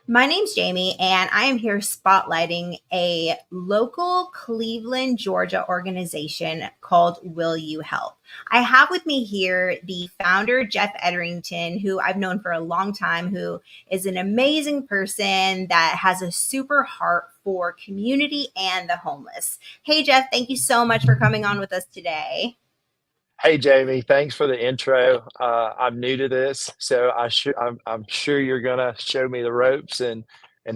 My name's Jamie, and I am here spotlighting a local Cleveland, Georgia organization called Will You Help? I have with me here the founder, Jeff Edrington, who I've known for a long time, who is an amazing person that has a super heart for community and the homeless. Hey, Jeff, thank you so much for coming on with us today. Hey Jamie, thanks for the intro. I'm new to this, so I'm sure you're gonna show me the ropes and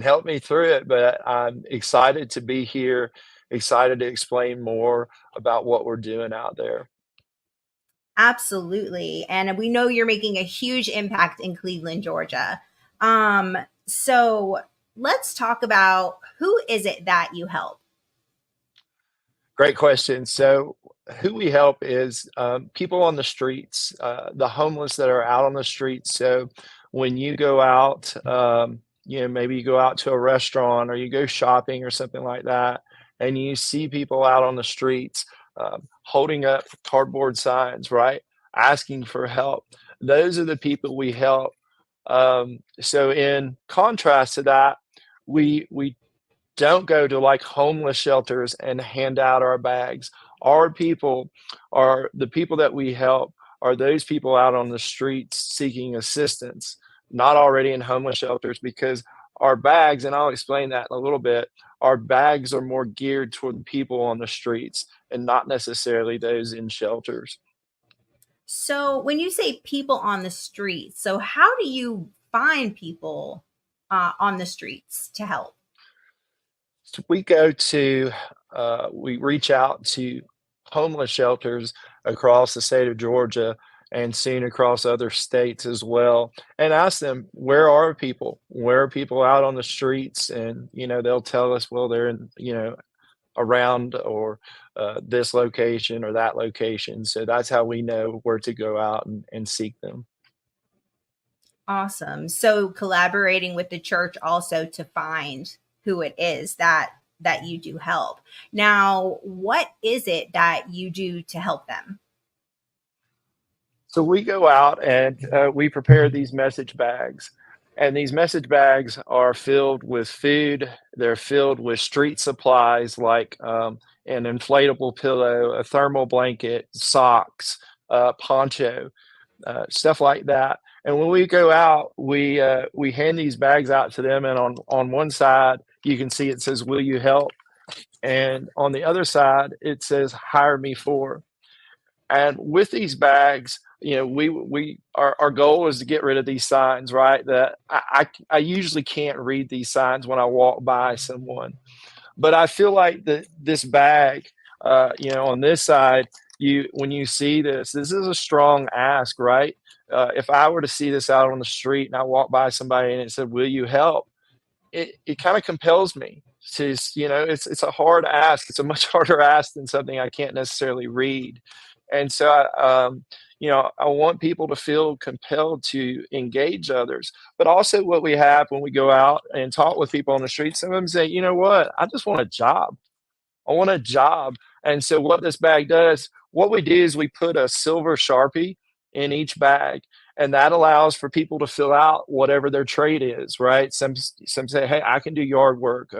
help me through it. But I'm excited to be here, excited to explain more about what we're doing out there. Absolutely. And we know you're making a huge impact in Cleveland, Georgia. So let's talk about who is it that you help? Great question. So, who we help is people on the streets, the homeless that are out on the streets. So, when you go out, maybe you go out to a restaurant or you go shopping or something like that, and you see people out on the streets holding up cardboard signs, right? Asking for help. Those are the people we help. So, in contrast to that, we don't go to like homeless shelters and hand out our bags. Our people are the people that we help are those people out on the streets seeking assistance, not already in homeless shelters, because our bags, and I'll explain that in a little bit, our bags are more geared toward the people on the streets and not necessarily those in shelters. So when you say people on the streets, so how do you find people on the streets to help? So we reach out to homeless shelters across the state of Georgia and soon across other states as well, and ask them, where are people? Where are people out on the streets? And, they'll tell us, well, they're in, around or this location or that location. So that's how we know where to go out and seek them. Awesome. So collaborating with the church also to find who it is that you do help. Now, what is it that you do to help them? So we go out and we prepare these message bags. And these message bags are filled with food. They're filled with street supplies like an inflatable pillow, a thermal blanket, socks, poncho, stuff like that. And when we go out, we hand these bags out to them. And on one side, you can see it says, "Will you help?" And on the other side, it says, "Hire me for." And with these bags, our goal is to get rid of these signs, right? That I usually can't read these signs when I walk by someone, but I feel like this bag, on this side, you when you see this is a strong ask, right? If I were to see this out on the street and I walk by somebody and it said, "Will you help?" It kind of compels me to, it's a hard ask. It's a much harder ask than something I can't necessarily read. And so I want people to feel compelled to engage others. But also what we have when we go out and talk with people on the street, some of them say, "You know what? I just want a job. I want a job." And so what this bag does, what we do is we put a silver Sharpie in each bag, and that allows for people to fill out whatever their trade is, right? Some say, "Hey, I can do yard work,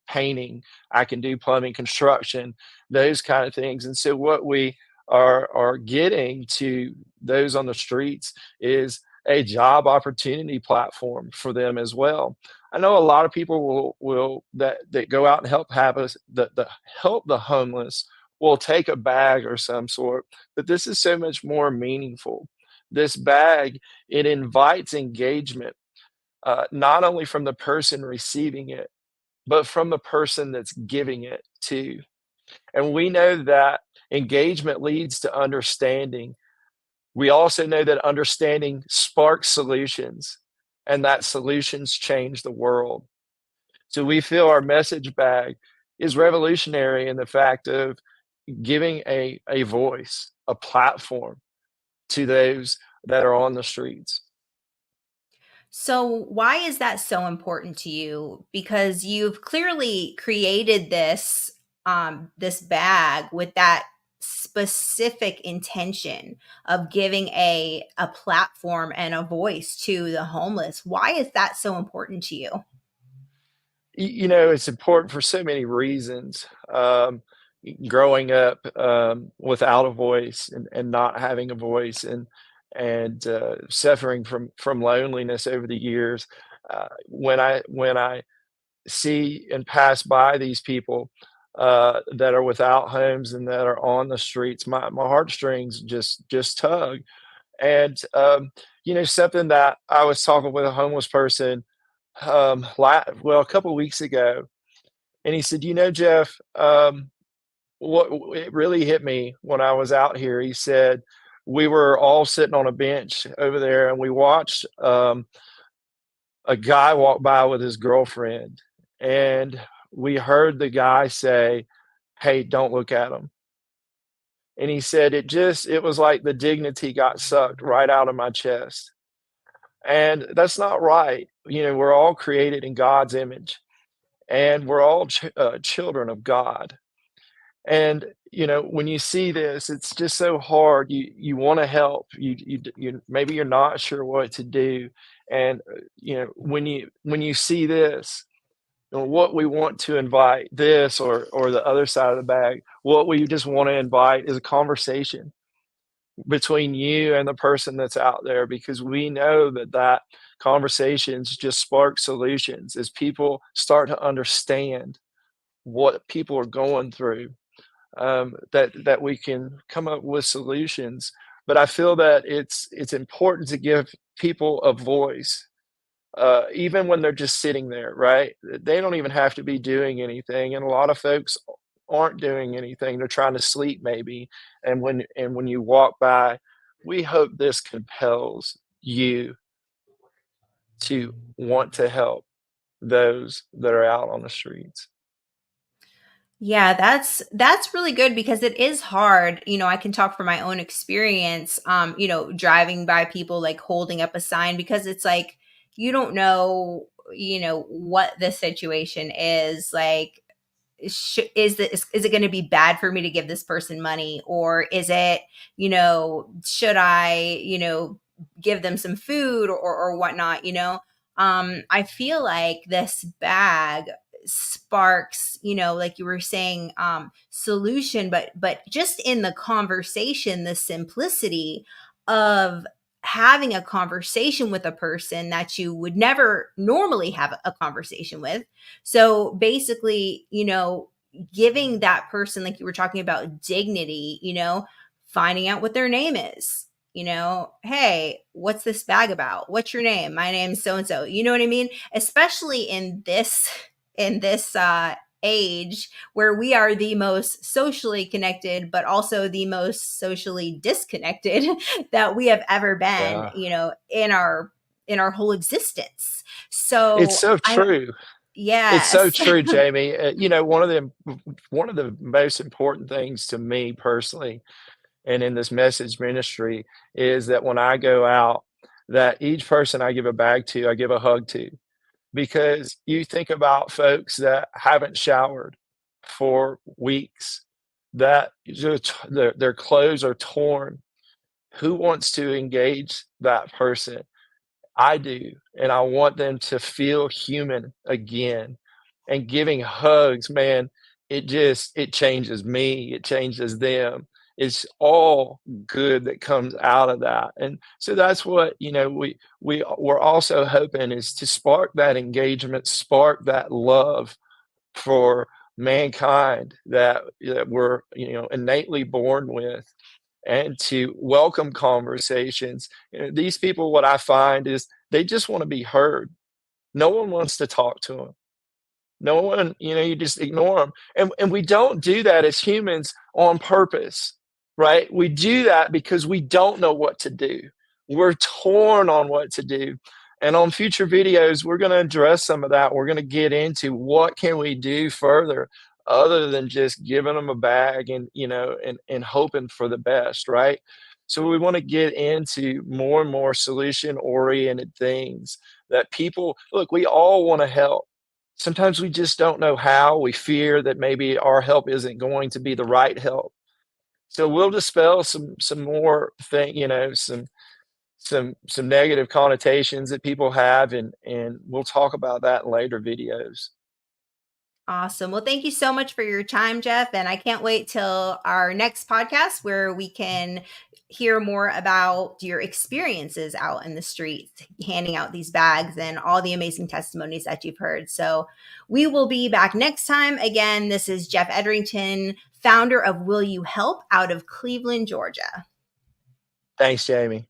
painting, I can do plumbing, construction, those kind of things." And so what we are getting to those on the streets is a job opportunity platform for them as well. I know a lot of people will that go out and help have us the help the homeless will take a bag or some sort, but this is so much more meaningful. This bag, it invites engagement, not only from the person receiving it, but from the person that's giving it to. And we know that engagement leads to understanding. We also know that understanding sparks solutions and that solutions change the world. So we feel our message bag is revolutionary in the fact of giving a voice, a platform to those that are on the streets. So why is that so important to you? Because you've clearly created this bag with that specific intention of giving a platform and a voice to the homeless. Why is that so important to you? It's important for so many reasons. Growing up without a voice and not having a voice and suffering from loneliness over the years. When I see and pass by these people that are without homes and that are on the streets, my heartstrings just tug. And something that I was talking with a homeless person a couple of weeks ago, and he said, Jeff, what it really hit me when I was out here. He said, we were all sitting on a bench over there and we watched a guy walk by with his girlfriend. And we heard the guy say, hey, don't look at him. And he said, it was like the dignity got sucked right out of my chest. And that's not right. We're all created in God's image and we're all children of God. And when you see this, it's just so hard. You want to help. You maybe you're not sure what to do. And when you see this, what we want to invite, this or the other side of the bag, what we just want to invite is a conversation between you and the person that's out there, because we know that conversations just spark solutions as people start to understand what people are going through, that we can come up with solutions. But I feel that it's important to give people a voice, even when they're just sitting there, right? They don't even have to be doing anything, and a lot of folks aren't doing anything. They're trying to sleep maybe, and when you walk by, we hope this compels you to want to help those that are out on the streets. Yeah, that's really good because it is hard. I can talk from my own experience, driving by people like holding up a sign, because it's like you don't know, what the situation is. Like, is it going to be bad for me to give this person money, or is it, should I, give them some food or whatnot, I feel like this bag sparks, like you were saying, solution, but just in the conversation, the simplicity of having a conversation with a person that you would never normally have a conversation with. So basically, giving that person, like you were talking about, dignity, finding out what their name is, hey, what's this bag about? What's your name? My name's so and so. You know what I mean? Especially in this age where we are the most socially connected, but also the most socially disconnected that we have ever been, Yeah, in our whole existence. it's So so I true. It's so yes. true, Jamie. One of the most important things to me personally, and in this message ministry, is that when I go out, that each person I give a bag to, I give a hug to. Because you think about folks that haven't showered for weeks, that their clothes are torn. Who wants to engage that person? I do, and I want them to feel human again. And giving hugs, man, it changes me, it changes them. It's all good that comes out of that. And so that's what, we're also hoping is to spark that engagement, spark that love for mankind that we're, innately born with, and to welcome conversations. These people, what I find is they just want to be heard. No one wants to talk to them. No one, you just ignore them. And we don't do that as humans on purpose, right? We do that because we don't know what to do. We're torn on what to do. And on future videos, we're going to address some of that. We're going to get into what can we do further other than just giving them a bag and hoping for the best, right? So we want to get into more and more solution oriented things that people look, we all want to help. Sometimes we just don't know how. We fear that maybe our help isn't going to be the right help. So we'll dispel some more thing, some negative connotations that people have, and we'll talk about that in later videos. Awesome. Well, thank you so much for your time, Jeff. And I can't wait till our next podcast where we can hear more about your experiences out in the streets, handing out these bags and all the amazing testimonies that you've heard. So we will be back next time. Again, this is Jeff Edrington, founder of Will You Help out of Cleveland, Georgia. Thanks, Jamie.